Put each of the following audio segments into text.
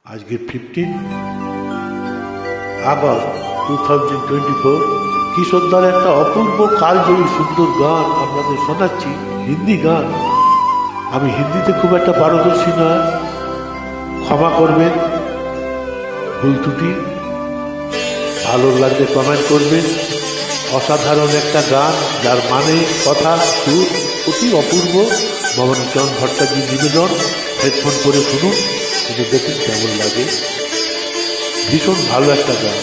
আজকে 15 আগস্ট 2024 কিশোরদার একটা অপূর্ব কালজয়ী সুন্দর গান আপনাদের শোনাচ্ছি, হিন্দি গান। আমি হিন্দিতে খুব একটা পারদর্শী নয়, ক্ষমা করবেন ভুল ত্রুটি। ভালো লাগলে কমেন্ট করবেন। অসাধারণ একটা গান, যার মানে কথা সুর অতি অপূর্ব। ভবানীচরণ ভট্টাচার্যের নিবেদন। হেডফোন করে শুনুন, শুনে দেখুন কেমন লাগে। ভীষণ ভালো একটা গান।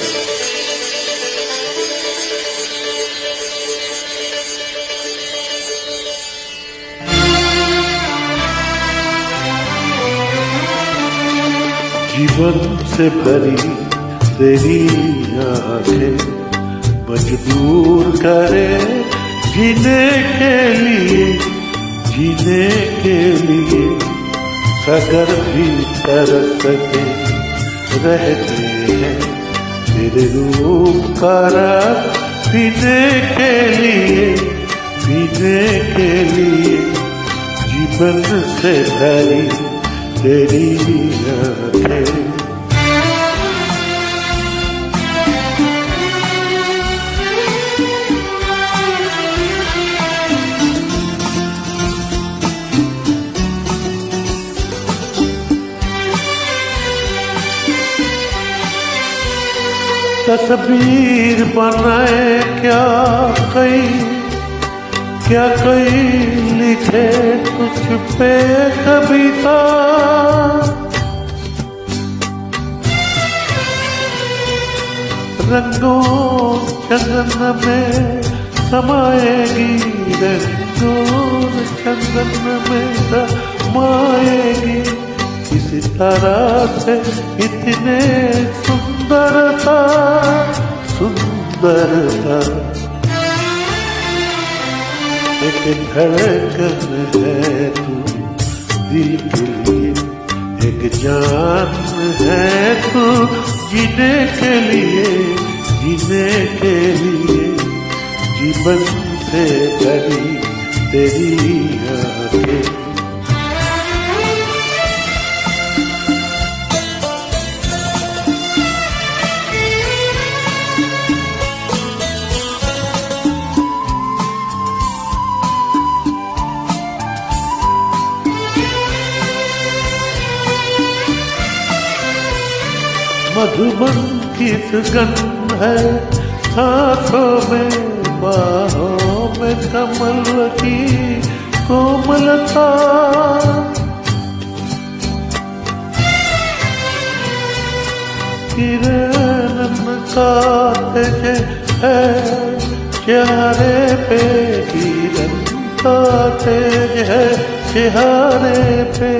जीवन से भरी तेरी आंखें मजबूर करे जीने के लिए, जीने के लिए सगर भी तरसते रहते हैं तेरे रूप का रस पीने के लिए, पीने के लिए। जीवन से भरी तेरी आंखें। तस्वीर बनाए क्या कई लिखे कुछ पे कविता। रंगों चंदन में समाएगी, रंगों चंदन में समाएगी। इसी तरह से इतने सुंदरता, सुंदरता। एक धड़कन है तू दिल के लिए, एक जान है तू जीने के लिए, जीने के लिए। जीवन से भरी तेरी आंखें। मधुबन की सुगंध है हाथों में, बाहों में कमल की कोमलता। किरण का तेज है चेहरे पे, किरण का तेज है चेहरे पे।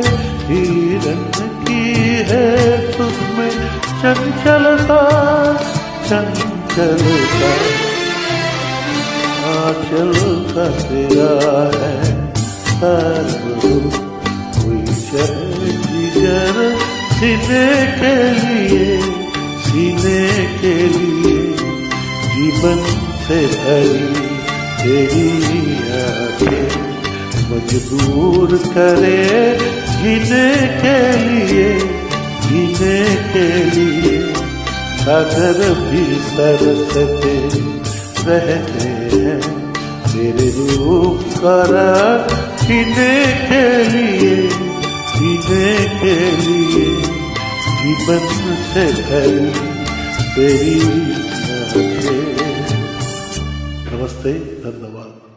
हिरन की है तुझमें चंचलता, चंचलता। आंचल का तेरा है सर्वरूप, कोई चले जिगर सीने के लिए, सीने के लिए। जीवन से भरी तेरी आंखें मजबूर करे जीने के लिए, जीने के लिए। सागर भी तरसते रहते हैं तेरे रूप का रस पीने के लिए, पीने के लिए। जीवन से भरी तेरी आंखें। नमस्ते, धन्यवाद।